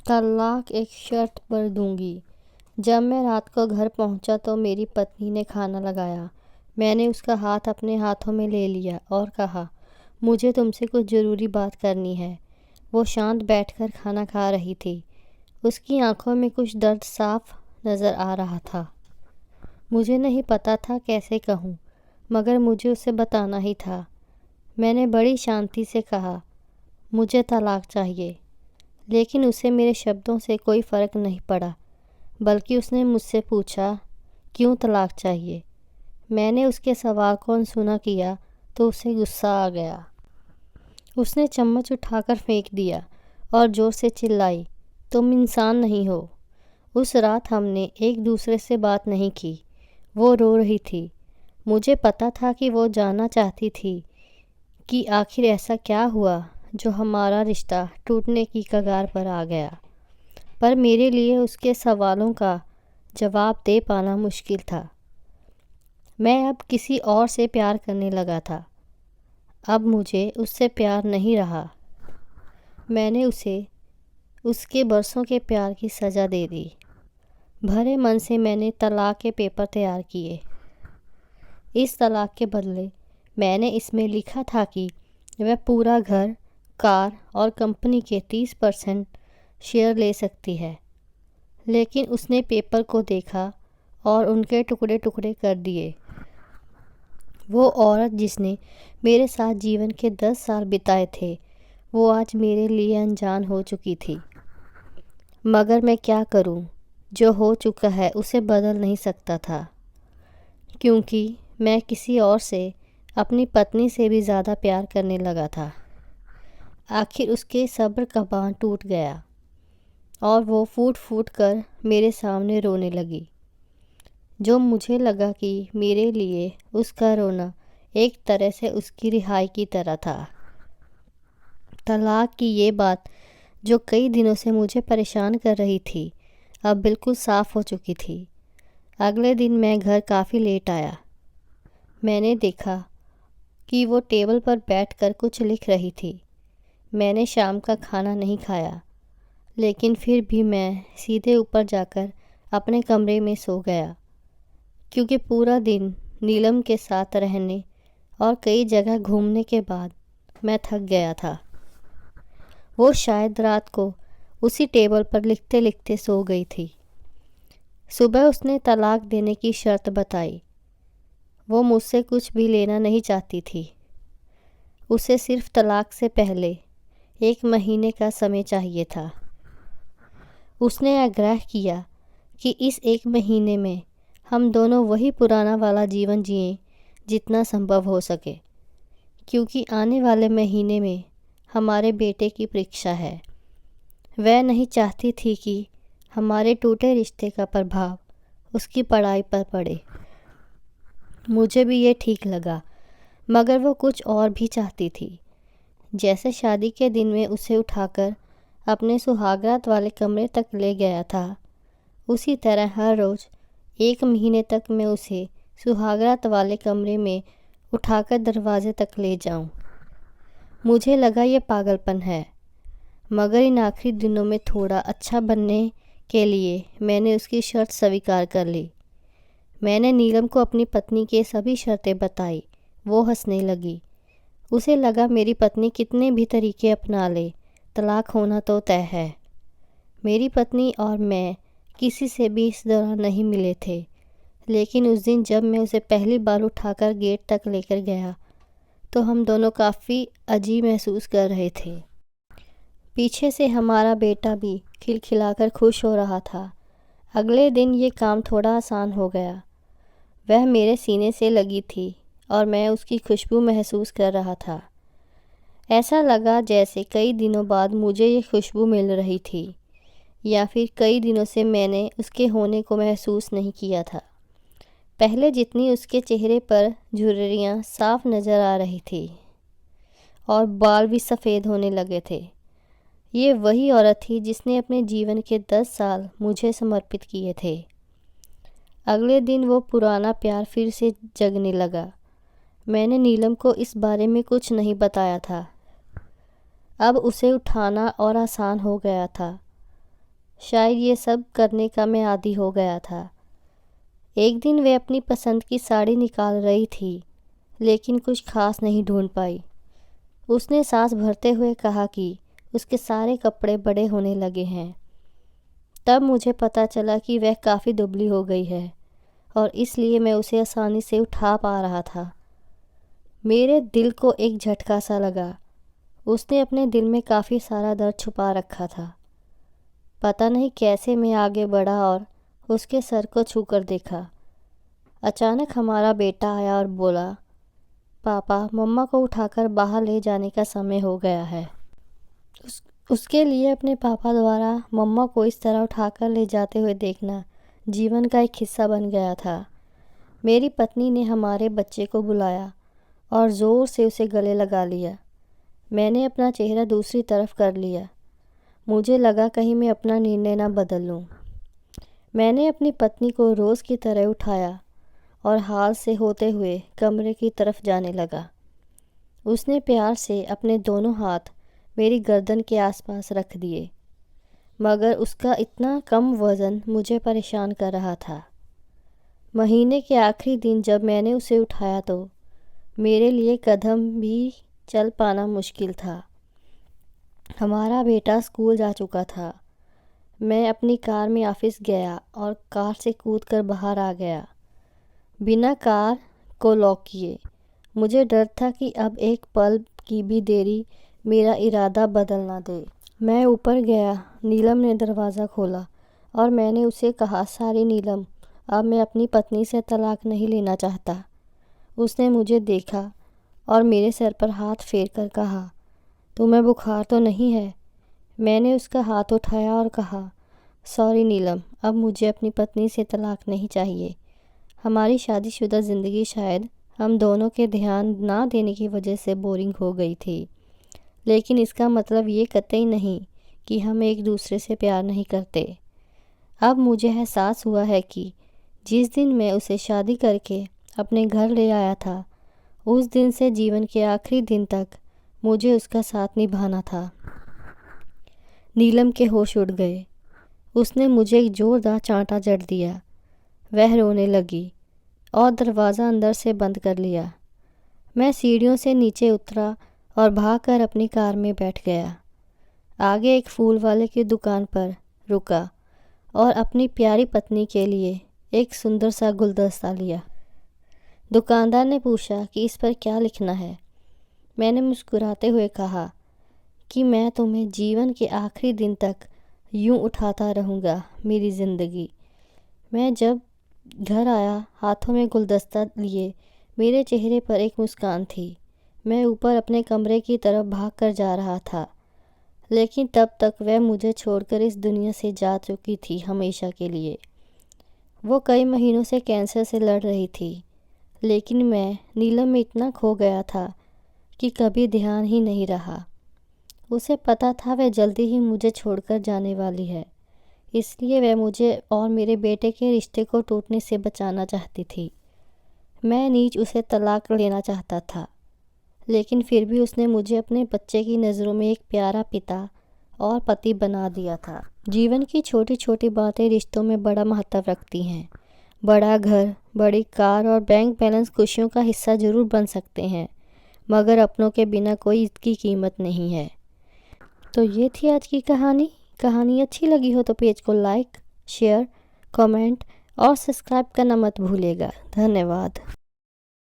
तलाक एक शर्त पर दूंगी। जब मैं रात को घर पहुंचा तो मेरी पत्नी ने खाना लगाया। मैंने उसका हाथ अपने हाथों में ले लिया और कहा, मुझे तुमसे कुछ ज़रूरी बात करनी है। वो शांत बैठकर खाना खा रही थी। उसकी आंखों में कुछ दर्द साफ नज़र आ रहा था। मुझे नहीं पता था कैसे कहूँ, मगर मुझे उसे बताना ही था। मैंने बड़ी शांति से कहा, मुझे तलाक चाहिए। लेकिन उसे मेरे शब्दों से कोई फ़र्क नहीं पड़ा, बल्कि उसने मुझसे पूछा, क्यों तलाक चाहिए। मैंने उसके सवाल को अनसुना किया तो उसे गुस्सा आ गया। उसने चम्मच उठाकर फेंक दिया और ज़ोर से चिल्लाई, तुम इंसान नहीं हो। उस रात हमने एक दूसरे से बात नहीं की। वो रो रही थी। मुझे पता था कि वो जानना चाहती थी कि आखिर ऐसा क्या हुआ जो हमारा रिश्ता टूटने की कगार पर आ गया। पर मेरे लिए उसके सवालों का जवाब दे पाना मुश्किल था। मैं अब किसी और से प्यार करने लगा था। अब मुझे उससे प्यार नहीं रहा। मैंने उसे उसके बरसों के प्यार की सज़ा दे दी। भरे मन से मैंने तलाक के पेपर तैयार किए। इस तलाक के बदले मैंने इसमें लिखा था कि वह पूरा घर, कार और कंपनी के 30% शेयर ले सकती है। लेकिन उसने पेपर को देखा और उनके टुकड़े टुकड़े कर दिए। वो औरत जिसने मेरे साथ जीवन के 10 साल बिताए थे, वो आज मेरे लिए अनजान हो चुकी थी। मगर मैं क्या करूं? जो हो चुका है उसे बदल नहीं सकता था, क्योंकि मैं किसी और से अपनी पत्नी से भी ज़्यादा प्यार करने लगा था। आखिर उसके सब्र का बांध टूट गया और वो फूट फूट कर मेरे सामने रोने लगी। जो मुझे लगा कि मेरे लिए उसका रोना एक तरह से उसकी रिहाई की तरह था। तलाक की ये बात जो कई दिनों से मुझे परेशान कर रही थी, अब बिल्कुल साफ़ हो चुकी थी। अगले दिन मैं घर काफ़ी लेट आया। मैंने देखा कि वो टेबल पर बैठकर कुछ लिख रही थी। मैंने शाम का खाना नहीं खाया, लेकिन फिर भी मैं सीधे ऊपर जाकर अपने कमरे में सो गया, क्योंकि पूरा दिन नीलम के साथ रहने और कई जगह घूमने के बाद मैं थक गया था। वो शायद रात को उसी टेबल पर लिखते लिखते सो गई थी। सुबह उसने तलाक देने की शर्त बताई। वो मुझसे कुछ भी लेना नहीं चाहती थी। उसे सिर्फ तलाक से पहले 1 महीने का समय चाहिए था। उसने आग्रह किया कि इस 1 महीने में हम दोनों वही पुराना वाला जीवन जिएं जितना संभव हो सके, क्योंकि आने वाले महीने में हमारे बेटे की परीक्षा है। वह नहीं चाहती थी कि हमारे टूटे रिश्ते का प्रभाव उसकी पढ़ाई पर पड़े। मुझे भी ये ठीक लगा, मगर वो कुछ और भी चाहती थी। जैसे शादी के दिन में उसे उठाकर अपने सुहागरात वाले कमरे तक ले गया था, उसी तरह हर रोज़ 1 महीने तक मैं उसे सुहागरात वाले कमरे में उठाकर दरवाजे तक ले जाऊं। मुझे लगा ये पागलपन है, मगर इन आखिरी दिनों में थोड़ा अच्छा बनने के लिए मैंने उसकी शर्त स्वीकार कर ली। मैंने नीलम को अपनी पत्नी के सभी शर्तें बताई। वो हंसने लगी। उसे लगा मेरी पत्नी कितने भी तरीके अपना ले, तलाक होना तो तय है। मेरी पत्नी और मैं किसी से भी इस दौरान नहीं मिले थे, लेकिन उस दिन जब मैं उसे पहली बार उठाकर गेट तक लेकर गया तो हम दोनों काफ़ी अजीब महसूस कर रहे थे। पीछे से हमारा बेटा भी खिलखिलाकर खुश हो रहा था। अगले दिन ये काम थोड़ा आसान हो गया। वह मेरे सीने से लगी थी और मैं उसकी खुशबू महसूस कर रहा था। ऐसा लगा जैसे कई दिनों बाद मुझे ये खुशबू मिल रही थी, या फिर कई दिनों से मैंने उसके होने को महसूस नहीं किया था। पहले जितनी उसके चेहरे पर झुर्रियाँ साफ नज़र आ रही थी और बाल भी सफ़ेद होने लगे थे। ये वही औरत थी जिसने अपने जीवन के 10 साल मुझे समर्पित किए थे। अगले दिन वो पुराना प्यार फिर से जगने लगा। मैंने नीलम को इस बारे में कुछ नहीं बताया था। अब उसे उठाना और आसान हो गया था। शायद ये सब करने का मैं आदी हो गया था। एक दिन वे अपनी पसंद की साड़ी निकाल रही थी, लेकिन कुछ खास नहीं ढूंढ पाई। उसने सांस भरते हुए कहा कि उसके सारे कपड़े बड़े होने लगे हैं। तब मुझे पता चला कि वह काफ़ी दुबली हो गई है और इसलिए मैं उसे आसानी से उठा पा रहा था। मेरे दिल को एक झटका सा लगा। उसने अपने दिल में काफ़ी सारा दर्द छुपा रखा था। पता नहीं कैसे मैं आगे बढ़ा और उसके सर को छूकर देखा। अचानक हमारा बेटा आया और बोला, पापा, मम्मा को उठाकर बाहर ले जाने का समय हो गया है। उसके लिए अपने पापा द्वारा मम्मा को इस तरह उठाकर ले जाते हुए देखना जीवन का एक हिस्सा बन गया था। मेरी पत्नी ने हमारे बच्चे को बुलाया और ज़ोर से उसे गले लगा लिया। मैंने अपना चेहरा दूसरी तरफ कर लिया। मुझे लगा कहीं मैं अपना निर्णय ना बदल लूँ। मैंने अपनी पत्नी को रोज़ की तरह उठाया और हाल से होते हुए कमरे की तरफ जाने लगा। उसने प्यार से अपने दोनों हाथ मेरी गर्दन के आसपास रख दिए, मगर उसका इतना कम वज़न मुझे परेशान कर रहा था। महीने के आखिरी दिन जब मैंने उसे उठाया तो मेरे लिए कदम भी चल पाना मुश्किल था। हमारा बेटा स्कूल जा चुका था। मैं अपनी कार में ऑफिस गया और कार से कूदकर बाहर आ गया, बिना कार को लॉक किए। मुझे डर था कि अब एक पल की भी देरी मेरा इरादा बदल ना दे। मैं ऊपर गया। नीलम ने दरवाज़ा खोला और मैंने उसे कहा, सारी नीलम, अब मैं अपनी पत्नी से तलाक नहीं लेना चाहता। उसने मुझे देखा और मेरे सर पर हाथ फेर कर कहा, तुम्हें बुखार तो नहीं है? मैंने उसका हाथ उठाया और कहा, सॉरी नीलम, अब मुझे अपनी पत्नी से तलाक नहीं चाहिए। हमारी शादीशुदा ज़िंदगी शायद हम दोनों के ध्यान ना देने की वजह से बोरिंग हो गई थी, लेकिन इसका मतलब ये कतई नहीं कि हम एक दूसरे से प्यार नहीं करते। अब मुझे एहसास हुआ है कि जिस दिन मैं उसे शादी करके अपने घर ले आया था, उस दिन से जीवन के आखिरी दिन तक मुझे उसका साथ निभाना था। नीलम के होश उड़ गए। उसने मुझे एक जोरदार चांटा जड़ दिया। वह रोने लगी और दरवाज़ा अंदर से बंद कर लिया। मैं सीढ़ियों से नीचे उतरा और भागकर अपनी कार में बैठ गया। आगे एक फूल वाले की दुकान पर रुका और अपनी प्यारी पत्नी के लिए एक सुंदर सा गुलदस्ता लिया। दुकानदार ने पूछा कि इस पर क्या लिखना है। मैंने मुस्कुराते हुए कहा कि मैं तुम्हें जीवन के आखिरी दिन तक यूं उठाता रहूँगा, मेरी ज़िंदगी। मैं जब घर आया, हाथों में गुलदस्ता लिए मेरे चेहरे पर एक मुस्कान थी। मैं ऊपर अपने कमरे की तरफ भागकर जा रहा था, लेकिन तब तक वह मुझे छोड़कर इस दुनिया से जा चुकी थी हमेशा के लिए। वो कई महीनों से कैंसर से लड़ रही थी, लेकिन मैं नीलम में इतना खो गया था कि कभी ध्यान ही नहीं रहा। उसे पता था वह जल्दी ही मुझे छोड़कर जाने वाली है, इसलिए वह मुझे और मेरे बेटे के रिश्ते को टूटने से बचाना चाहती थी। मैं नीच उसे तलाक लेना चाहता था, लेकिन फिर भी उसने मुझे अपने बच्चे की नज़रों में एक प्यारा पिता और पति बना दिया था। जीवन की छोटी छोटी बातें रिश्तों में बड़ा महत्व रखती हैं। बड़ा घर, बड़ी कार और बैंक बैलेंस खुशियों का हिस्सा ज़रूर बन सकते हैं, मगर अपनों के बिना कोई इसकी कीमत नहीं है। तो ये थी आज की कहानी। कहानी अच्छी लगी हो तो पेज को लाइक, शेयर, कमेंट और सब्सक्राइब करना मत भूलिएगा। धन्यवाद।